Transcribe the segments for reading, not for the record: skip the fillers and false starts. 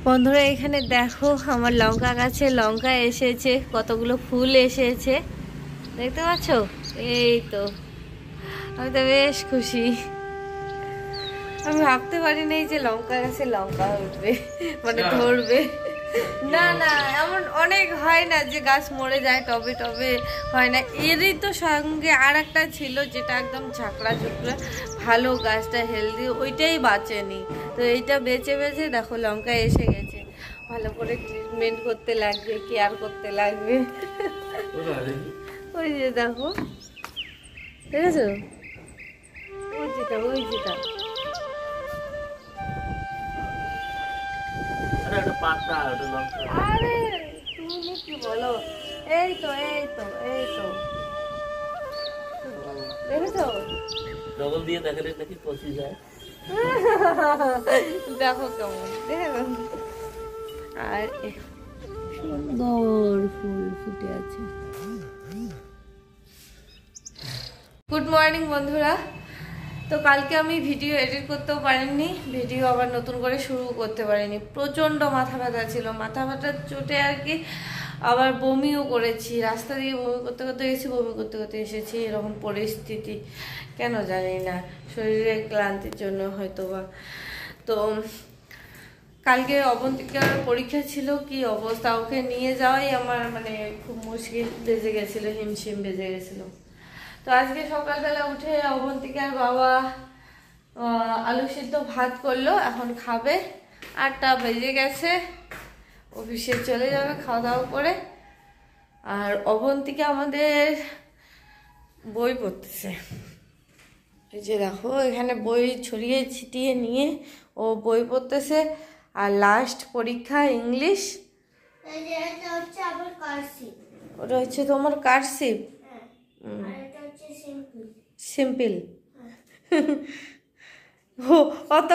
বন্ধুরা এখানে দেখো আমার লঙ্কা গাছে লঙ্কা এসেছে, কতগুলো ফুল এসেছে দেখতে পাচ্ছ। এই তো আমি তো বেশ খুশি, আমি ভাবতে পারিনি যে লঙ্কা গাছে লঙ্কা উঠবে, মানে ধরবে। না না, এমন অনেক হয় না যে গাছ মরে যায়, টবে টবে হয় না। এরই তো সঙ্গে আর একটা ছিল যেটা একদম ঝাঁকড়া ঝুঁকড়া ভালো, গাছটা হেলদি, ওইটাই বাঁচেনি। তো এইটা বেঁচে বেঁচে দেখো লঙ্কা এসে গেছে। ভালো করে ট্রিটমেন্ট করতে লাগবে, কেয়ার করতে লাগবে। ওই যে দেখো, ঠিক আছে, ওই যেটা ওই যেটা আরে তুমি কি বলো, এই তো এই তো এই তো দেখেছো, ডবল দিয়ে দেখালে নাকি পচে যায়। দেখো কেমন, দেখো আর সুন্দর ফুল ফুটে আছে। গুড মর্নিং বন্ধুরা। তো কালকে আমি ভিডিও এডিট করতেও পারিনি, ভিডিও আবার নতুন করে শুরু করতে পারিনি। প্রচণ্ড মাথা ব্যথা ছিল, মাথা ব্যথার চোটে আর কি আবার বমিও করেছি, রাস্তা দিয়ে বমি করতে করতে গেছি, বমি করতে করতে এসেছি। এরকম পরিস্থিতি কেন জানি না, শরীরের ক্লান্তির জন্য হয়তো বা। তো কালকে অবন্তিকার পরীক্ষা ছিল, কি অবস্থা, ওকে নিয়ে যাওয়াই আমার মানে খুব মুশকিল বেজে গেছিলো, হিমশিম বেজে গেছিলো। তো আজকে সকালবেলা উঠে অবন্তিকার বাবা আলু সিদ্ধ ভাত করলো, এখন খাবে। 8টা বেজে গেছে, অফিসে চলে যাবে খাওয়া দাওয়া করে। আর অবন্তিকা আমাদের বই পড়তেছে, এই যে দেখো এখানে বই ছড়িয়ে ছিটিয়ে নিয়ে ও বই পড়তেছে। আর লাস্ট পরীক্ষা ইংলিশ, ওটা হচ্ছে তোমার কারসিভ, সিম্পল। অত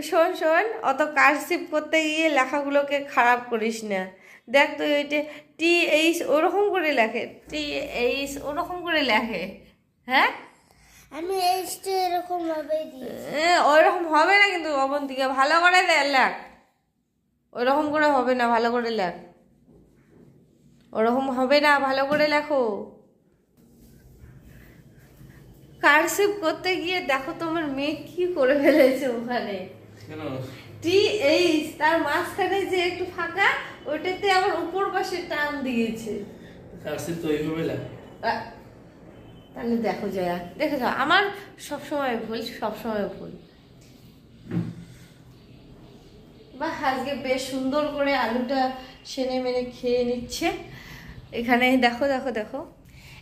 শোন শোন, অত কারসিভ করতে গিয়ে লেখাগুলোকে খারাপ করিস না। দেখ তুই ওইটা TH ওরকম করে লেখে, TH ওরকম করে লেখে। হ্যাঁ আমি এইচটা এরকম ভাবে দিই, ওইরকম হবে না কিন্তু অবন্তিকা, ভালো করে লেখ, ওইরকম করে হবে না, ভালো করে লেখ, ওরকম হবে না, ভালো করে লেখো। কারসিভ করতে গিয়ে দেখো তোমার মেয়ে কি করে ফেলেছে ওখানে, TH তার মাঝখানে যে একটু ফাঁকা, ওইটাতে আবার উপর পাশে টান দিয়েছে। কারসিভ তো এইভাবে লাগে। তাহলে দেখো জয়া, দেখে যাও, আমার সবসময় ভুল, সবসময় ভুল। বাহ, আজকে বেশ সুন্দর করে আলুটা সেনে মেনে খেয়ে নিচ্ছে। এখানে দেখো দেখো দেখো,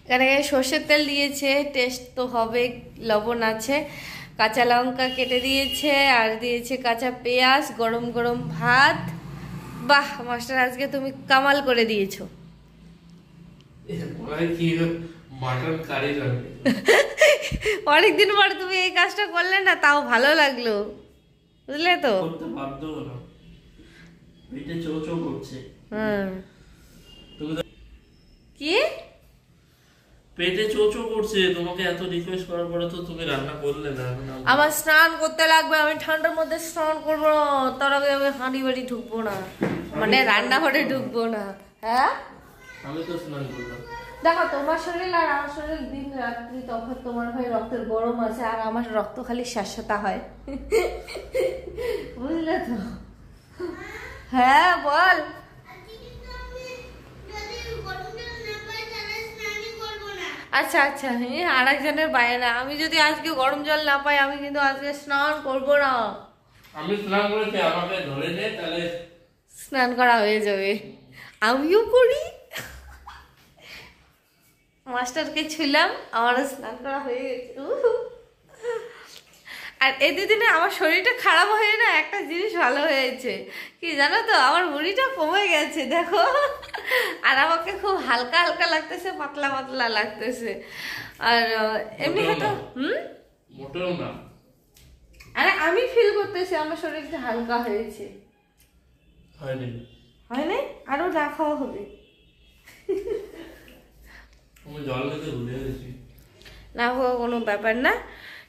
এখানে সর্ষের তেল দিয়েছে, টেস্ট তো হবে, লবণ আছে, কাঁচা লঙ্কা কেটে দিয়েছে, আর দিয়েছে কাঁচা পেঁয়াজ, গরম গরম ভাত। বাহ মাস্টার, আজকে তুমি কামাল করে দিয়েছো। অনেকদিন পরে তুমি এই কাজটা করলে না, তাও ভালো লাগলো, বুঝলে তো। কি পেটে চোচো করছে, তোমাকে এত রিকোয়েস্ট করার পরে তো তুমি রান্না করলে না। আমার স্নান করতে লাগবে, আমি ঠান্ডার মধ্যে স্নান করবো না, তার আগে আমি হাঁড়ি বাড়ি ঢুকবো না, মানে রান্নাঘরে ঢুকবো না। হ্যাঁ আমি তো স্নান করলাম। দেখো তোমার শরীর আর আমার শরীর দিন রাত্রি তখন, তোমার ভাই রক্তের গরম আছে, আর আমার রক্ত খালি স্যাঁতস্যাঁতা হয়, বুঝলে তো। হ্যাঁ বল। আচ্ছা আচ্ছা, হ্যাঁ আর একজনের বায়না, আমি যদি আজকে গরম জল না পাই আমি কিন্তু আজকে স্নান করবো না। আমি স্নান করেছি, আমাকে ধরে নে, তাহলে স্নান করা হয়ে যাবে, আমিও করি। মাস্টারকে ছুলাম, আমারও স্নান করা হয়ে গেছে। আর এই দুদিনে আমার শরীরটা খারাপ হয়ে না, একটা জিনিস ভালো হয়েছে কি জানো তো, আমার মুড়িটা কমে গেছে দেখো, আর আমাকে খুব হালকা হালকা লাগতেছে, পাতলা পাতলা লাগতেছে। আর এমনি হয়তো মোটেও না, আরে আমি ফিল করতেছি আমার শরীরটা হালকা হয়েছে। হয়নি, হয় নাই, আরো না খাওয়া হবে। জল খেতে ভুলে গেছি, না খাওয়া কোনো ব্যাপার না,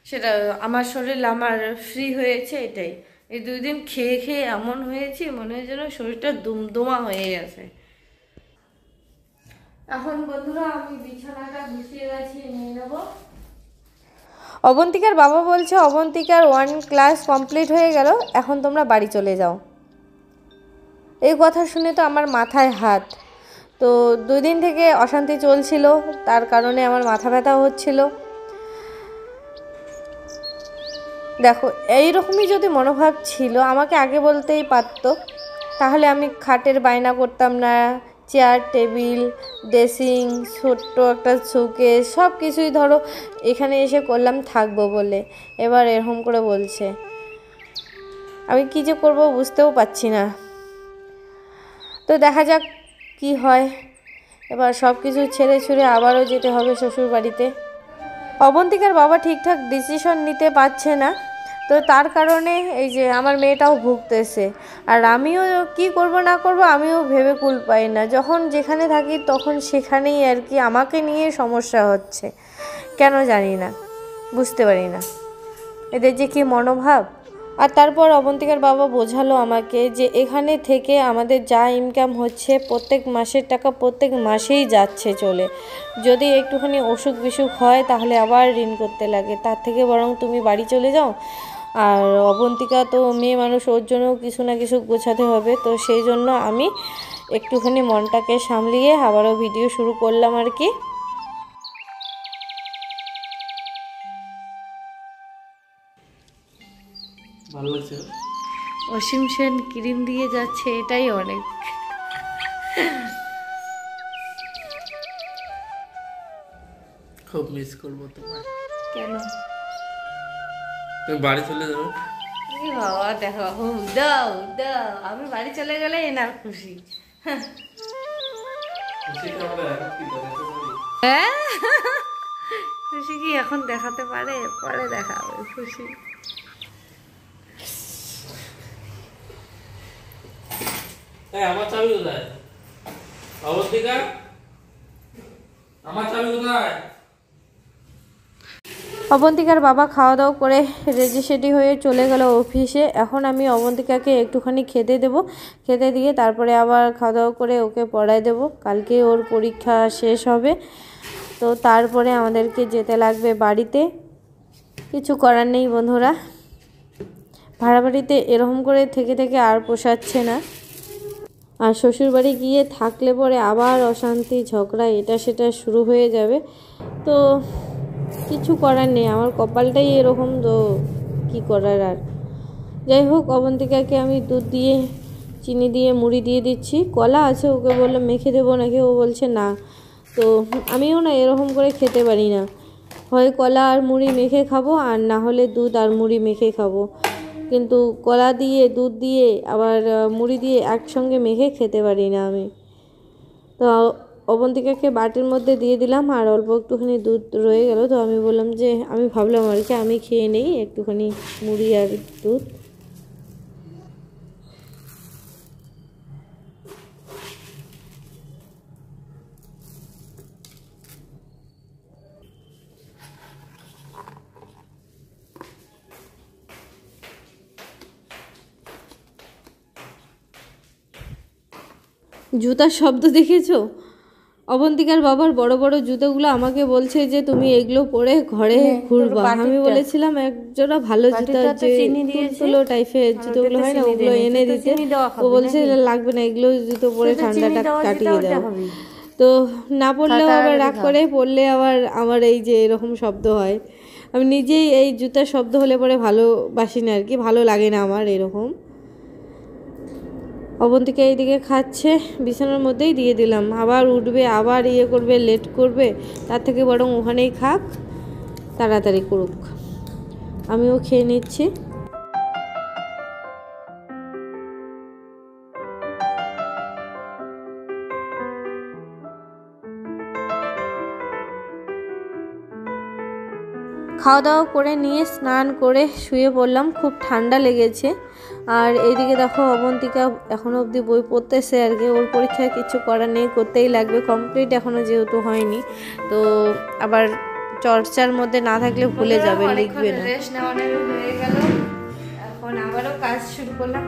সেটা আমার শরীর আমার ফ্রি হয়েছে, এটাই। এই 2 দিন খেয়ে খেয়ে এমন হয়েছি, মনে হয় যেন শরীরটা দুমদুমা হয়ে গেছে। এখন বন্ধুরা আমি বিছানাটা গুছিয়ে গাছিয়ে নিয়ে নেবো। অবন্তিকার বাবা বলছে অবন্তিকার 1 ক্লাস কমপ্লিট হয়ে গেল, এখন তোমরা বাড়ি চলে যাও। এই কথা শুনে তো আমার মাথায় হাত। তো 2 দিন থেকে অশান্তি চলছিল, তার কারণে আমার মাথা ব্যথা হচ্ছিল। দেখো এইরকমই যদি মনোভাব ছিল আমাকে আগে বলতেই পারতো, তাহলে আমি খাটের বায়না করতাম না, চেয়ার টেবিল ড্রেসিং ছোট্ট একটা শোকেস সব কিছুই ধরো এখানে এসে করলাম থাকবো বলে। এবার এরকম করে বলছে, আমি কী যে করবো বুঝতেও পারছি না। তো দেখা যাক কি হয়। এবার সব কিছু ছেড়ে ছুড়ে আবারও যেতে হবে শ্বশুর বাড়িতে। অবন্তিকার বাবা ঠিকঠাক ডিসিশন নিতে পারছে না, তো তার কারণে এই যে আমার মেয়েটাও ভুগতেছে। আর আমিও কি করব না করব আমিও ভেবে কুল পাই না। যখন যেখানে থাকি তখন সেখানেই আর কি আমাকে নিয়ে সমস্যা হচ্ছে, কেন জানি না, বুঝতে পারি না এদের যে কী মনোভাব। আর তারপর অবন্তিকার বাবা বোঝালো আমাকে যে এখানে থেকে আমাদের যা ইনকাম হচ্ছে প্রত্যেক মাসের টাকা প্রত্যেক মাসেই যাচ্ছে চলে। যদি একটুখানি অসুখ বিসুখ হয় তাহলে আবার ঋণ করতে লাগে, তার থেকে বরং তুমি বাড়ি চলে যাও। আর অবন্তিকা তো মেয়ে মানুষ, ওর জন্যও কিছু না কিছু গোছাতে হবে। তো সেই জন্য আমি একটুখানি মনটাকে সামলিয়ে আবারও ভিডিও শুরু করলাম আর কি। ভালো লাগছে। অসীম সেন ক্রিম দিয়ে যাচ্ছে, এটাই অনেক। খুব মিস করবো তোমায়। কেন? তুমি বাড়ি চলে যাবে। বাবা দেখো দাও দাও, আমি বাড়ি চলে গেলে এনার খুশি। খুশি কি এখন দেখাতে পারে? পরে দেখাবে খুশি। আমার চাবি কোথায়? অবন্তিকা আমার চাবি কোথায়? অবন্তিকার বাবা খাওয়া দাওয়া করে রেডি সেডি হয়ে চলে গেল অফিসে। এখন আমি অবন্তিকাকে একটুখানি খেতে দেব, খেতে দিয়ে তারপরে আবার খাওয়া দাওয়া করে ওকে পড়ায় দেব। কালকে ওর পরীক্ষা শেষ হবে, তো তারপরে আমাদেরকে যেতে লাগবে বাড়িতে। কিছু করার নেই বন্ধুরা, ভাড়া বাড়িতে এরকম করে থেকে থেকে আর পোষাচ্ছে না। আর শ্বশুরবাড়ি গিয়ে থাকলে পরে আবার অশান্তি ঝগড়া এটা সেটা শুরু হয়ে যাবে। তো কিছু করার নেই, আমার কপালটাই এরকম, তো কি করার। আর যাই হোক অবন্তিকাকে আমি দুধ দিয়ে চিনি দিয়ে মুড়ি দিয়ে দিচ্ছি। কলা আছে, ওকে বললাম মেখে দেবো নাকি, ও বলছে না। তো আমিও না এরকম করে খেতে পারি না, হয় কলা আর মুড়ি মেখে খাবো আর না হলে দুধ আর মুড়ি মেখে খাবো, কিন্তু কলা দিয়ে দুধ দিয়ে আবার মুড়ি দিয়ে একসঙ্গে মেখে খেতে পারি না আমি। তো অবন্তিকাকে বাটির মধ্যে দিয়ে দিলাম, আর অল্প একটুখানি দুধ রয়ে গেল। তো আমি বললাম যে আমি ভাবলাম আর কি আমি খেয়ে নেই একটুখানি মুড়ি আর দুধ। জুতার শব্দ দেখেছো? অবন্তিকার বাবার বড় বড় জুতোগুলো আমাকে বলছে যে তুমি এগুলো পরে ঘরে ঘুরবা। আমি বলেছিলাম একজোড়া ভালো জুতা যে তুলো টাইপের জুতোগুলো হয় না ওগুলো এনে দিতে। ও বলছে লাগবে না, এগুলো জুতো পরে ঠান্ডাটা কাটিয়ে দাও। তো না পরলেও আবার রাগ করে, পরলে আবার আমার এই যে এরকম শব্দ হয়। আমি নিজেই এই জুতার শব্দ হলে পরে ভালোবাসি না আর কি, ভালো লাগে না আমার এরকম। অবন্তিকা এইদিকে খাচ্ছে, বিছানার মধ্যেই দিয়ে দিলাম। আবার উঠবে, আবার ইয়ে করবে, লেট করবে, তার থেকে বরং ওখানেই খাক, তাড়াতাড়ি করুক। আমিও খেয়ে নিচ্ছি। খাওয়া দাওয়া করে নিয়ে স্নান করে শুয়ে পড়লাম, খুব ঠান্ডা লেগেছে। আর এইদিকে দেখো অবন্তিকা এখনও অবধি বই পড়তেছে আর কি, ওর পরীক্ষায় কিছু করার নেই, করতেই লাগবে, কমপ্লিট এখনও যেহেতু হয়নি। তো আবার চর্চার মধ্যে না থাকলে ভুলে যাবে, লিখবে না। রেস্ট নেওয়া হয়ে গেল, তখন আবারও কাজ শুরু করলাম।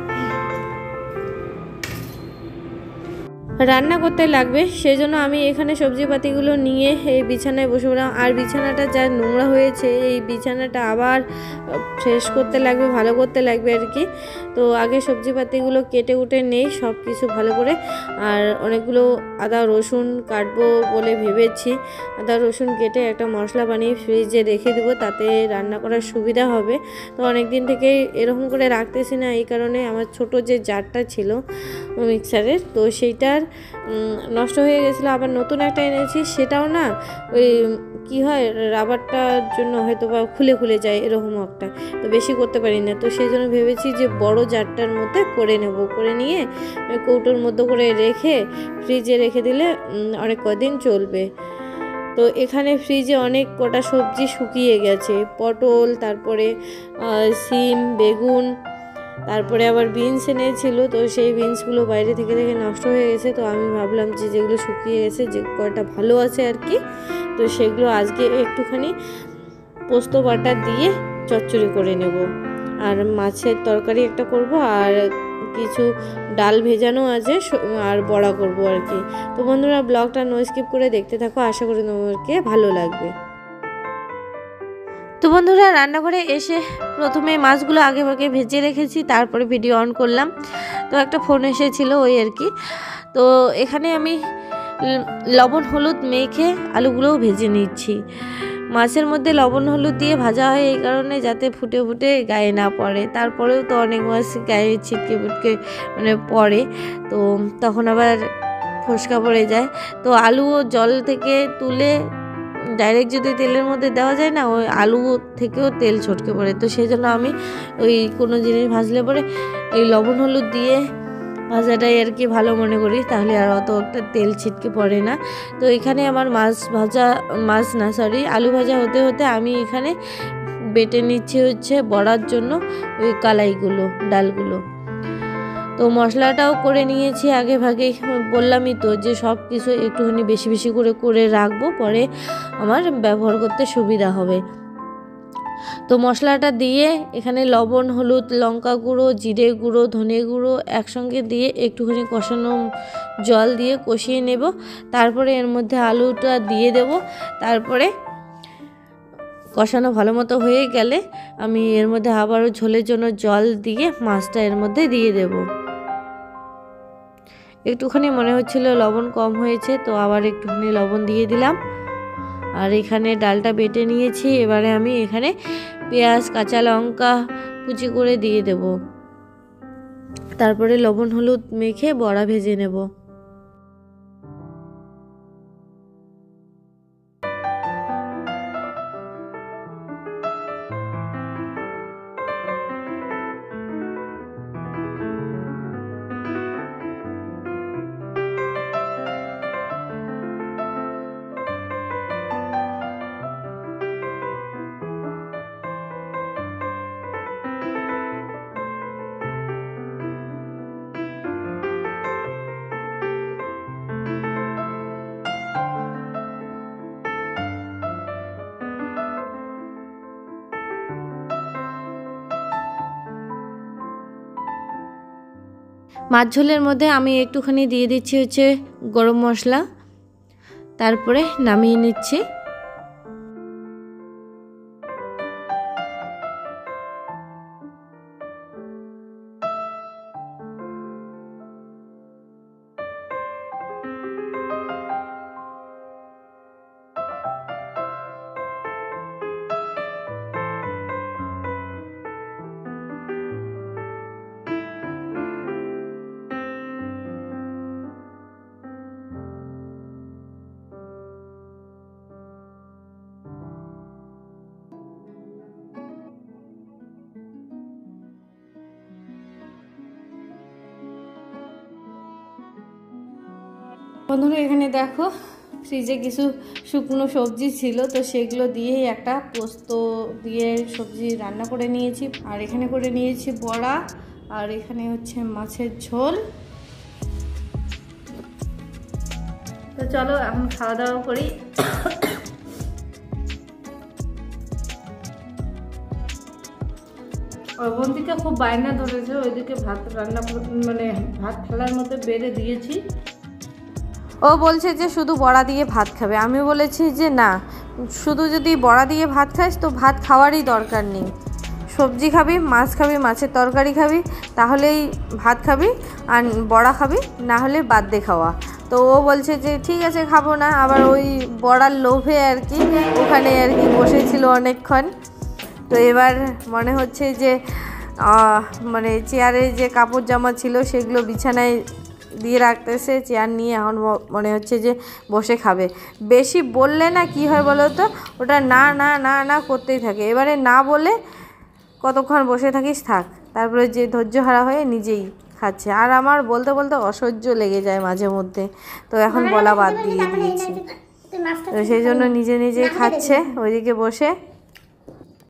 রান্না করতে লাগবে, সেজন্য আমি এখানে সবজিপাতিগুলো নিয়ে এই বিছানায় বসে পড়লাম। আর বিছানাটা যা নোংরা হয়েছে, এই বিছানাটা আবার ফ্রেশ করতে লাগবে, ভালো করতে লাগবে আর কি। তো আগে সবজিপাতিগুলো কেটে উঠে নেই সব কিছু ভালো করে। আর অনেকগুলো আদা রসুন কাটবো বলে ভেবেছি। আদা রসুন কেটে একটা মশলা বানিয়ে ফ্রিজে রেখে দেবো, তাতে রান্না করার সুবিধা হবে। তো অনেক দিন থেকে এরকম করে রাখতেছি না, এই কারণে আমার ছোট যে জারটা ছিল মিক্সারের, তো সেইটার নষ্ট হয়ে গেছিলো। আবার নতুন একটা এনেছি, সেটাও না ওই কী হয় রাবারটার জন্য হয়তো বা খুলে খুলে যায় এরকম একটা, তো বেশি করতে পারি না। তো সেই জন্য ভেবেছি যে বড় জারটার মধ্যে করে নেব, করে নিয়ে কৌটোর মধ্যে করে রেখে ফ্রিজে রেখে দিলে অনেক কদিন চলবে। তো এখানে ফ্রিজে অনেক কটা সবজি শুকিয়ে গেছে, পটল, তারপরে সিম, বেগুন, তারপরে আবার বিনস এনেছিল। তো সেই বিনসগুলো বাইরে থেকে নষ্ট হয়ে গেছে। তো আমি ভাবলাম যে যেগুলো শুকিয়ে গেছে, যে কয়টা ভালো আছে আর কি, তো সেগুলো আজকে একটুখানি পোস্ত বাটা দিয়ে চচ্চড়ি করে নেব। আর মাছের তরকারি একটা করব, আর কিছু ডাল ভেজানো আছে, আর বড়া করব আর কি। তো বন্ধুরা ব্লগটা নো স্কিপ করে দেখতে থাকো, আশা করি তোমাদেরকে ভালো লাগবে। তো বন্ধুরা রান্নাঘরে এসে প্রথমে মাছগুলো আগে ভাগে ভেজে রেখেছি, তারপরে ভিডিও অন করলাম। তো একটা ফোন এসেছিল ওই আর কি। তো এখানে আমি লবণ হলুদ মেখে আলুগুলোও ভেজে নিচ্ছি। মাছের মধ্যে লবণ হলুদ দিয়ে ভাজা হয় এই কারণে যাতে ফুটে ফুটে গায়ে না পড়ে। তারপরেও তো অনেক মাছ গায়ে ছিটকে ফুটকে মানে পড়ে, তো তখন আবার ফোসকা পড়ে যায়। তো আলুও জল থেকে তুলে ডাইরেক্ট যদি তেলের মধ্যে দেওয়া যায় না, ওই আলু থেকেও তেল ছটকে পড়ে। তো সেই জন্য আমি ওই কোনো জিনিস ভাজলে পরে এই লবণ হলুদ দিয়ে ভাজাটাই আর কি ভালো মনে করি, তাহলে আর অত একটা তেল ছিটকে পড়ে না। তো এখানে আমার আলু ভাজা হতে হতে আমি এখানে বেটে নিচ্ছি হচ্ছে বড়ার জন্য ওই কালাইগুলো, ডালগুলো। তো মশলাটাও করে নিয়েছি আগে ভাগে, বললামই তো যে সব কিছু একটুখানি বেশি বেশি করে রাখবো, পরে আমার ব্যবহার করতে সুবিধা হবে। তো মশলাটা দিয়ে এখানে লবণ, হলুদ, লঙ্কা গুঁড়ো, জিরে গুঁড়ো, ধনে গুঁড়ো একসঙ্গে দিয়ে একটুখানি কষানো জল দিয়ে কষিয়ে নেব। তারপরে এর মধ্যে আলুটা দিয়ে দেব। তারপরে কষানো ভালো মতো হয়ে গেলে আমি এর মধ্যে আবারও ঝোলের জন্য জল দিয়ে মাছটা এর মধ্যে দিয়ে দেব। একটুখানি মনে হচ্ছিল লবণ কম হয়েছে, তো আবার একটুখানি লবণ দিয়ে দিলাম। আর এখানে ডালটা বেটে নিয়েছি, এবারে আমি এখানে পেঁয়াজ, কাঁচা লঙ্কা কুচি করে দিয়ে দেব। তারপরে লবণ হলুদ মেখে বড়া ভেজে নেব। মাছ ঝোলের মধ্যে আমি একটুখানি দিয়ে দিচ্ছি হচ্ছে গরম মশলা, তারপরে নামিয়ে নিচ্ছি। বন্ধুরা এখানে দেখো ফ্রিজে কিছু শুকনো সবজি ছিল, তো সেগুলো দিয়েই একটা পোস্ত দিয়ে সবজি রান্না করে নিয়েছি। আর এখানে করে নিয়েছি বড়া, আর এখানে হচ্ছে মাছের ঝোল। তো চলো এখন খাওয়া দাওয়া করি। অবন্তিকা খুব বায়না ধরেছে, ওইদিকে ভাত রান্না মানে ভাত থালার মধ্যে বেড়ে দিয়েছি। ও বলছে যে শুধু বড়া দিয়ে ভাত খাবে। আমি বলেছি যে না, শুধু যদি বড়া দিয়ে ভাত খাস তো ভাত খাওয়ারই দরকার নেই, সবজি খাবি, মাছ খাবি, মাছের তরকারি খাবি, তাহলেই ভাত খাবি, আর বড়া খাবি, না হলে বাদ দিয়ে খাওয়া। তো ও বলছে যে ঠিক আছে খাবো না, আবার ওই বড়ার লোভে আর কি ওখানে আর কি বসেছিল অনেকক্ষণ। তো এবার মনে হচ্ছে যে মানে চেয়ারে যে কাপড় জামা ছিল সেগুলো বিছানায় দিয়ে রাখতেছে, চেয়ার নিয়ে এখন মনে হচ্ছে যে বসে খাবে। বেশি বললে না কি হয় বলো তো, ওটা না না না না করতেই থাকে। এবারে না বলে কতক্ষণ বসে থাকিস থাক, তারপরে যে ধৈর্য হারা হয়ে নিজেই খাচ্ছে। আর আমার বলতে বলতে অসহ্য লেগে যায় মাঝে মধ্যে, তো এখন বলা বাদ দিয়ে দিয়েছি। তো সেই জন্য নিজে নিজে খাচ্ছে ওইদিকে বসে।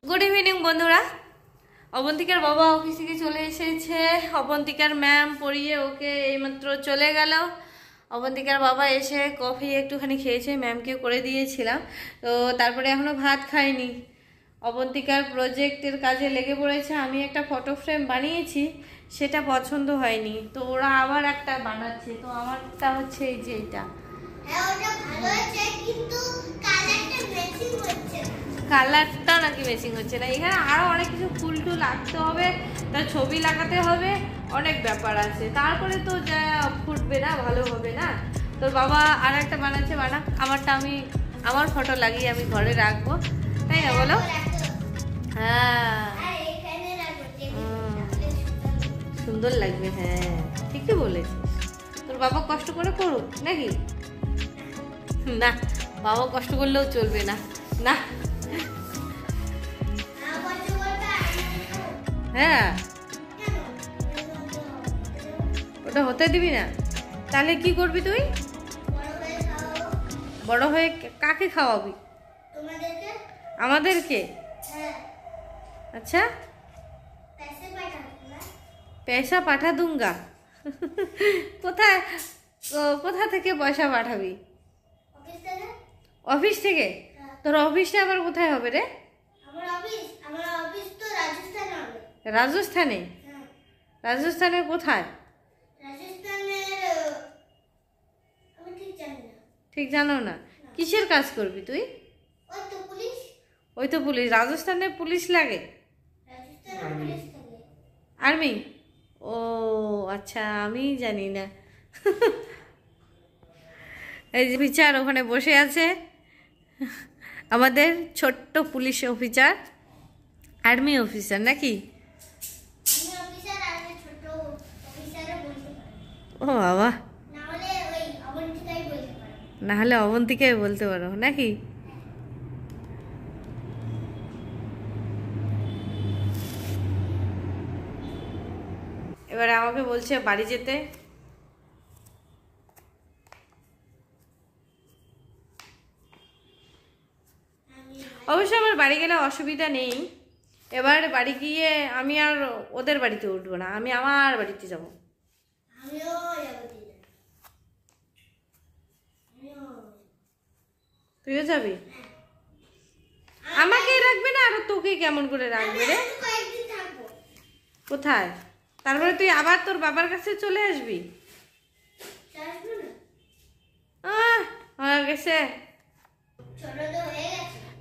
গুড ইভিনিং বন্ধুরা। অবন্তিকার বাবা অফিস থেকে চলে এসেছে, অবন্তিকার ম্যাম পড়িয়ে ওকে এইমাত্র চলে গেল। অবন্তিকার বাবা এসে কফি একটুখানি খেয়েছে, ম্যামকে করে দিয়েছিলাম। তো তারপরে এখনও ভাত খায়নি। অবন্তিকার প্রজেক্টের কাজে লেগে পড়েছে। আমি একটা ফটো ফ্রেম বানিয়েছি, সেটা পছন্দ হয়নি, তো ওরা আবার একটা বানাচ্ছে। তো আমারটা হচ্ছে এই যে এটা, কালারটা নাকি ম্যাচিং হচ্ছে না। এখানে আরো অনেক কিছু ফুল টুল আঁকতে হবে, তার ছবি লাগাতে হবে, অনেক ব্যাপার আছে, তারপরে তো যা ফুটবে না, ভালো হবে না। তোর বাবা আর একটা বানাচ্ছে, বানাক, আমারটা আমি আমার ফটো লাগিয়ে আমি ঘরে রাখবো, তাই না বলো? হ্যাঁ সুন্দর লাগবে, হ্যাঁ ঠিকই বলেছিস। তোর বাবা কষ্ট করে করুক নাকি? না, বাবা কষ্ট করলেও চলবে না, না। হ্যাঁ ওটা হতে দিবি না, তাহলে কি করবি তুই? বড় হয়ে কাকে খাওয়াবি? আমাদেরকে? अच्छा पैसा पाठा दूंगा কোথায়, কোথা থেকে পয়সা পাঠাবি? অফিস থেকে? তোর অফিসটা আবার কোথায় হবে রে? রাজস্থানে? রাজস্থানের কোথায়? ঠিক জানো না? কিসের কাজ করবি তুই? ওই তো পুলিশ। রাজস্থানে পুলিশ লাগে? আর্মি? ও আচ্ছা, আমি জানি না। এই যে অফিসার ওখানে বসে আছে, আমাদের ছোট্ট পুলিশ অফিসার, আর্মি অফিসার নাকি? ও বাবা, না হলে অবন্তিকাই বলতে পারো নাকি? এবারে আমাকে বলছে বাড়ি যেতে। অবশ্য আমার বাড়ি গেলে অসুবিধা নেই। এবার বাড়ি গিয়ে আমি আর ওদের বাড়িতে উঠবো না, আমি আমার বাড়িতে যাব। তুইও যাবি? আমাকে রাখবে না, আর তোকে কেমন করে রাখবে রে? কোথায়? তারপরে তুই আবার তোর বাবার কাছে চলে আসবি? হয়ে গেছে।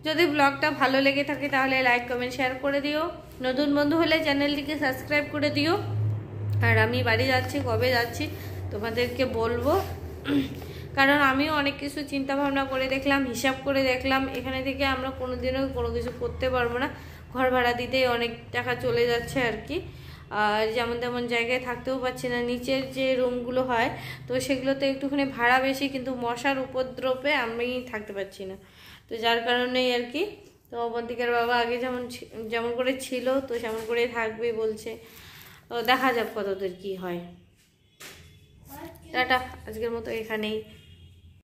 যদি ব্লগটা ভালো লেগে থাকে তাহলে লাইক কমেন্ট শেয়ার করে দিও, নতুন বন্ধু হলে চ্যানেলটিকে সাবস্ক্রাইব করে দিও। আর আমি বাড়ি যাচ্ছি, কবে যাচ্ছি তোমাদেরকে বলবো, কারণ আমিও অনেক কিছু চিন্তা ভাবনা করে দেখলাম, হিসাব করে দেখলাম, এখানে থেকে আমরা কোনোদিনও কোনো কিছু করতে পারবো না। ঘর ভাড়া দিতেই অনেক টাকা চলে যাচ্ছে আর কি, আর যেমন তেমন জায়গায় থাকতেও পারছি না। নিচের যে রুমগুলো হয় তো সেগুলোতে একটুখানি ভাড়া বেশি, কিন্তু মশার উপদ্রবে আমি থাকতে পারছি না, তো যার কারণেই আর কি। তো অবন্তিকার বাবা আগে যেমন করে ছিল তো সেমন করেই থাকবে বলছে, তো দেখা যাক কতদূর কি হয়। টাটা, আজকের মতো এখানেই।